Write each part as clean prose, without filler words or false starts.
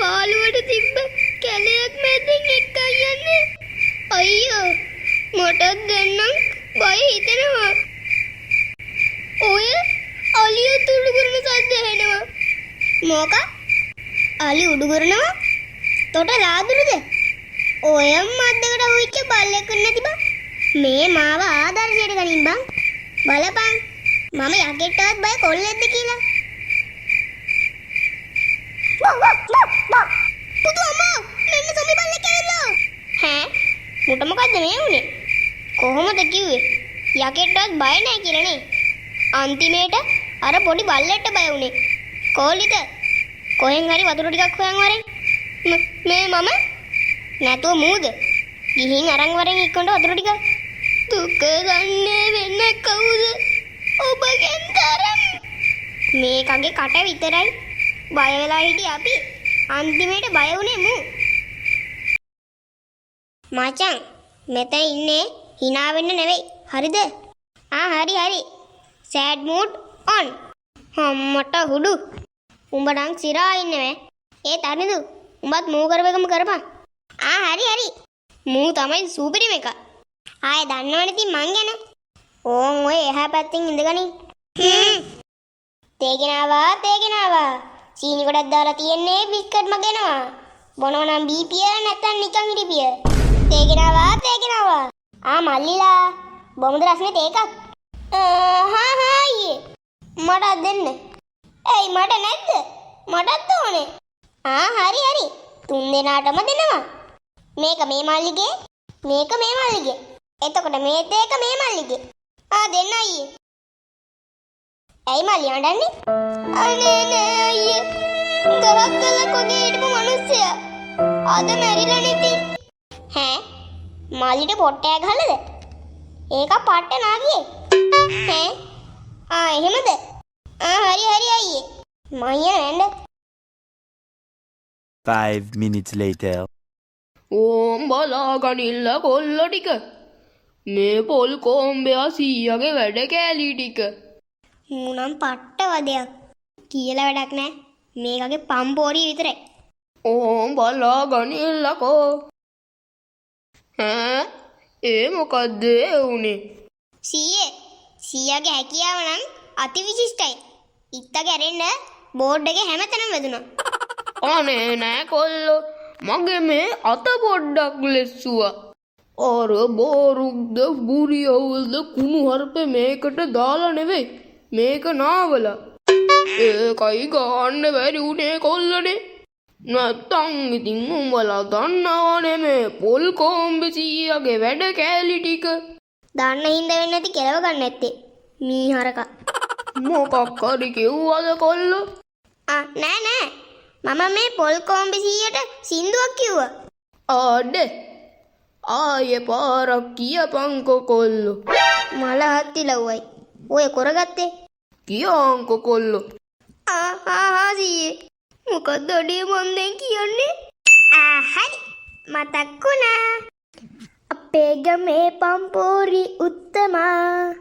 මාළුවට තිබ්බ කැලයක් මැදින් එක්කයි යන්නේ. අයියෝ මටත් දෙන්නම් බය හිතෙනවා. ඔය අලිය උඩු කරන සද්ද ඇහෙනවා. මොක? අලි උඩු කරනවා? තොට ලාදුරුද? ඔය මද්දකට හුච්ච බල්ලෙක් නැති බං. මේ මාව ආදර්ශයට ගනින් බං. බලපන් මම යකෙටවත් බය කොල්ලෙක්ද කියලා. පුතු අම්මා මෙන්න සොම්බි බල්ලෙක් ඇවිල්ලා. ඈ මුට මොකද්ද මේ උනේ? කොහොමද කිව්වේ? යකෙටවත් බය නැහැ කියලා නේ. අන්තිමේට අර පොඩි බල්ලෙක්ට බය උනේ. කොහොලිද? කොහෙන් හරි වතුර ටිකක් හොයන් වරෙන්. මේ මම නැතුව මූද? ගිහින් අරන් වරෙන් ඉක්කොන්ට වතුර ටික. දුක ගන්නේ වෙන කවුද? ඔබගෙන් තරම්. මේකගේ කට විතරයි බය වෙලා හිටියේ අපි. අන්තිමේට බය වුනේ මූ. මචං මෙතන ඉන්නේ hina වෙන්න නෙවෙයි. හරිද? හරි. sad mood on. අම්මට හුඩු. උඹ නම් සිරා ඉන්නේ. ඒ තනිදු. උඹත් මූ කරවගම කරපන්. හරි. මූ තමයි සූපිරිම එක. ආයේ දන්නවනේ ඉතින් මං ගැන. ඕන් ඔය එහා පැත්තෙන් ඉඳගනින්. තේගෙනවා. සීනි ගොඩක් දාලා තියෙන්නේ බිස්කට් මගෙනවා. බොනවා නම් බීපිය නැත්තම් නිකන් හිටිපිය. තේගෙනවා. මල්ලිලා බොමුද රස්නේ තේකක්? අයියේ. මට දෙන්න. ඇයි මට නැද්ද? මටත් ඕනේ. හරි. තුන් දෙනාටම දෙනවා. මේක මේ මල්ලිගේ. මේක මේ මල්ලිගේ. එතකොට මේ තේක මේ මල්ලිගේ. දෙන්න අයියේ. ඇයි මල්ලි අඬන්නේ? අනේ නෑ අයියේ. ගහක් කළා කොගේ හිටපු මිනිස්සයා. අද මැරිලා නැති. මල්ලිට පොට්ටයක් ගහලද? ඒක පට්ට නාගියේ. එහෙමද? හරි අයියේ. මම යන්න. 5 minutes later. ඕම් බලාගනිල්ල කොල්ල ටික. මේ පොල් කොම්බයා සීයාගේ වැඩ කෑලි ටික. මුනම් පට්ට වදයක්. කියලා වැඩක් නෑ. මේකගේ පම්පෝරිය විතරයි. ඕම් බලාගනිල්ලකෝ. ඒ මොකද්ද උනේ? සීයාගේ හැකියාව නම් අතිවිශිෂ්ටයි. ඉත්තගේ ඇරෙන්න බෝඩ් එකේ හැමතැනම වැදුනා. අනේ නෑ කොල්ලෝ. මගේ මේ අත පොඩ්ඩක් ලෙස්සුවා. අර බෝරුක්ද බුරියවුල්ද කුණු හර්පේ මේකට දාලා නෙවෙයි. මේක නාවලා. ඒකයි ගන්න බැරි උනේ කොල්ලනේ. නැත්තම් ඉතින් උඹලා දන්නවනේ මේ පොල් කොම්බ සීයාගේ වැඩ කෑලි ටික. දන්න හින්දා වෙන්නේ නැති කෙලව ගන්න නැත්තේ. මීහරක. මොකක් හරි කිව්වද කොල්ලෝ? නෑ. මම මේ පොල් කොම්බ සීයට සින්දුවක් කිව්වා. ආයේ පාරක් කියපන්කෝ කොල්ලෝ. මල හත්තිලව්වයි. ඔය කරගත්තේ? කියන්කෝ කොල්ලෝ. සීයේ. මොකද්ද අඩේ මන් දැන් කියන්නේ? හරි. මතක් වුණා. අපේ ගමේ පම්පෝරි උත්තමා.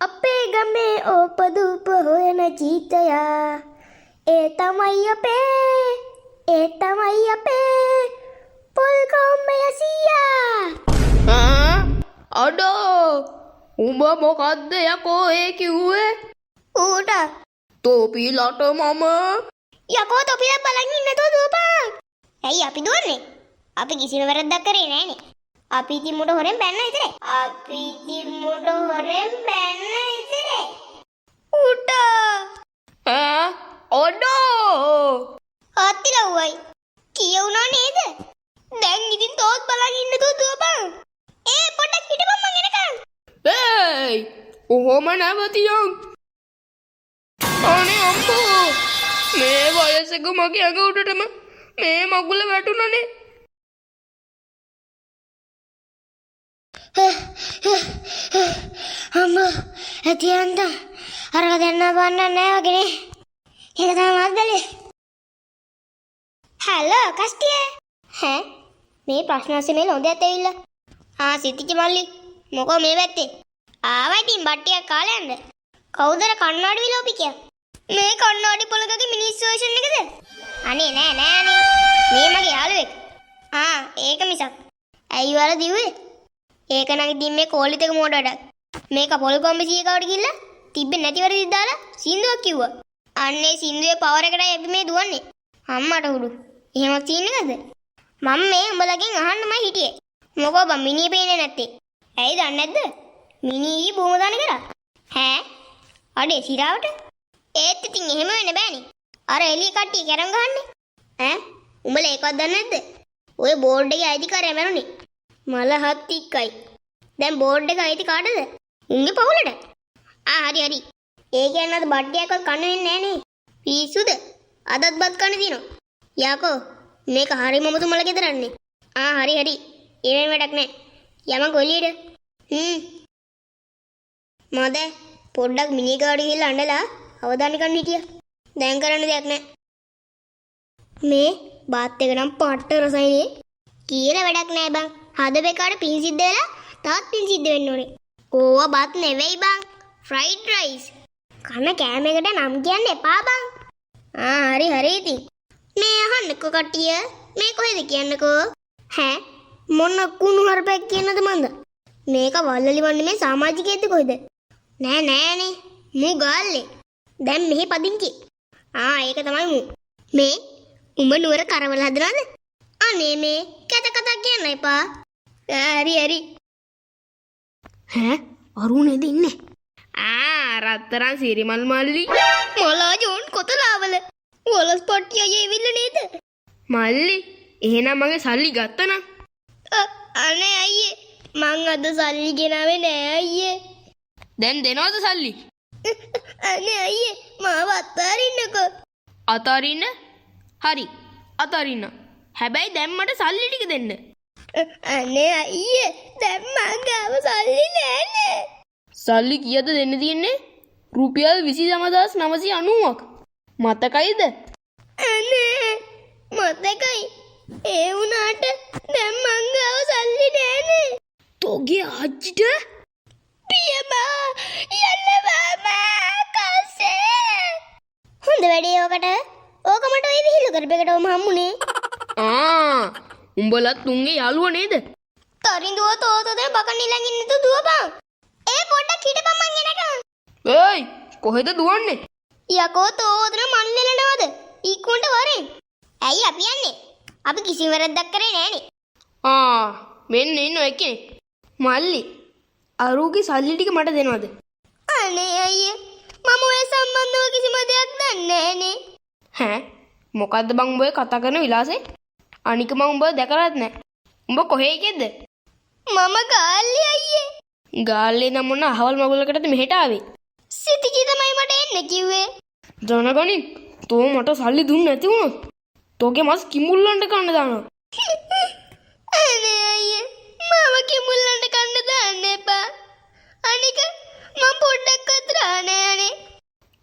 අපේ ගමේ ඕපදූප හොයන ජීතයා. ඒ තමයි අපේ පොල් කොම්බය සීයා. අඩෝ උඹ මොකද්ද යකෝ ඒ කිව්වේ? ඌට තෝපිලට මම යකෝ තෝපිලා බලන් ඉන්නතෝ දුවපන්. ඇයි අපි දුවන්නේ? අපි කිසිම වැරද්දක් කරේ නෑනේ. අපි ඉතින් මුඩ හොරෙන් බැන්න විතරයි. ඌට ඔඩෝ හත්තිලව්වයි. කියවුණා නේද? දැන් ඉතින් තෝත් බලන් ඉන්නතෝ දුවපන්. පොඩ්ඩක් හිටපන් මං එනකන්. ඔහොම නැවතියන්. අනේ අම්මෝ මේ වයසක මගේ ඇඟ උඩටම මේ මගුල වැටුණනේ. අම්මා ඇතියන්ට අරක දෙන්න බන්න නෑ වගේනේ. ඒක තමයි මද්දලේ. හලෝ කස්ටිය. මේ ප්‍රශ්න අස්සේ මේ ලොඳත් ඇවිල්ලා. සිතිච්ච මල්ලි මොකෝ මේ වැත්තේ? ආවා ඉතින් බට්ටියක් කාලා යන්න. කවුදර කන්නාඩි විලෝපිකයා? මේ කන්නාඩි පොලකගේ මිනිස් වර්ෂන් එකද? අනේ නෑ නෑනේ. මේ මගේ යාළුවෙක්. ඒක මිසක්. ඇයි වල දිව්වේ? ඒක නම් ඉතින් මේ කෝලිත එක මොඩ වැඩක්. මේක පොල් කොම්බි සීයකට ගිහිල්ලා තිබ්බේ නැති වරදි දාලා සින්දුවක් කිව්වා. අන්නේ සින්දුවේ පවර් එකටයි අපි මේ දුවන්නේ. අම්මට උඩු. එහෙමත් සීන් එකද? මම මේ උඹලගෙන් අහන්නමයි හිටියේ. මොකෝ බං මිනිහ පේන්නේ නැත්තේ? ඇයි දන්නේ නැද්ද? මිනිහී බොම දාන කරා. ඈ? අඩේ සිරාවට? ඒත් ඉතින් එහෙම වෙන්න බෑනේ. අර එළිය කට්ටිය කැරම් ගහන්නේ. ඈ? උඹලා ඒකවත් දන්නේ නැද්ද? ඔය බෝඩ් එකේ අයිතිකාරයා මැරුණේ. මල හත් එක්කයි. දැන් බෝඩ් එක අයිති කාටද? උන්ගේ පවුලට. හරි. ඒ කියන්නේ අද බඩ්ඩියක්වත් කන්න වෙන්නේ නැහනේ. පිස්සුද? අදත් බත් කන්න දිනෝ. යාකෝ මේක හරිම මොමුතුමල ගෙදරන්නේ. හරි. ඒ වැඩක් නැහැ. යමන් කොලියට. මද පොඩ්ඩක් මිනිහ ගාඩ ගිහලා අඬලා අවදාන ගන්න හිටියා. දැන් කරන්න දෙයක් නැහැ. මේ බාත් එක නම් පට්ට රසයිනේ. කියලා වැඩක් නැහැ බං. හදපේකාට පින් සිද්ධ වෙලා තාත් පින් සිද්ධ වෙන්න ඕනේ. ඕවා බත් නෙවෙයි බං. Fried rice. කන කෑමකට නම් කියන්න එපා බං. හරි ඉතින්. මේ අහන්නකෝ කට්ටිය. මේ කොහෙද කියන්නකෝ? මොන කුණු හරපක් කියනද මන්ද? මේක වල්ලලි වන්නේ මේ සමාජිකයේද කොහෙද? නෑනේ. මූ ගාල්ලේ. දැන් මෙහි පදිංචි. ඒක තමයි මූ. මේ උඹ නුවර කරවල හදනවද? අනේ මේ කතා කියන්න එපා. හරි. අරුණේද ඉන්නේ? රත්තරන් සිරිමල් මල්ලි. මොලා ජෝන් කොතලාවල. වලස් පට්ටිය ඇවිල්ල නේද? මල්ලි එහෙනම් මගේ සල්ලි ගත්තනම්? අනේ අයියේ මං අද සල්ලි ගෙනාවේ නෑ අයියේ. දැන් දෙනවද සල්ලි? අනේ අයියේ මාව අතාරින්නකෝ. අතාරින්න? හරි අතාරින්න. හැබැයි දැන් මට සල්ලි ටික දෙන්න. අනේ අයියේ දැන් මං ගාව සල්ලි නෑනේ. සල්ලි කීයද දෙන්න තියෙන්නේ? රුපියල් 29990ක්. මතකයිද? අනේ මතකයි. ඒ වුණාට දැන් මං ගාව සල්ලි නෑනේ. තෝගේ ආච්චිට පියමා යන්න බෑ කසේ. හොඳ වැඩේ ඔකට. ඕක මට ඔය විහිළු කරපෙකට ඔම හම්බුනේ. උඹලත් තුන්ගේ යාළුවා නේද? තරිඳුව තෝතද බකන් ඊළඟින් නිතු දුවපන්. ඒ පොඩ්ඩක් හිටපන් මං එනකම්. ඒයි කොහෙද දුවන්නේ? යකෝ තෝතන මන් නෙලනවද? ඉක්මනට වරෙන්. ඇයි අපි යන්නේ? අපි කිසිම වැරද්දක් කරේ නෑනේ. මෙන්න ඉන්න එකේ. මල්ලි අරුගේ සල්ලි ටික මට දෙනවද? අනේ අයියේ මම ඔය සම්බන්ධව කිසිම දෙයක් දන්නේ නෑනේ. මොකද්ද බං උඹ කතා කරන විලාසේ? අනික මම උඹ දැකලත් නෑ. උඹ කොහේ එකේද? මම ගාල්ලේ අයියේ. ගාල්ලේ නම් මොන අහවල් මගුලකටද මෙහෙට ආවේ? සිතිජි තමයි මට එන්න කිව්වේ. ජනගනි තෝ මට සල්ලි දුන්නේ නැති වුණොත් තෝගේ මස් කිමුල්ලන්ට කන්න දානවා. අනේ අයියේ මම කිමුල්ලන්ට කන්න දාන්න එපා. අනික මම පොඩ්ඩක්වත් රා නෑනේ.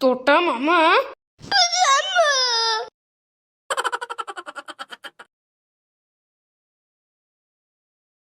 තොට මම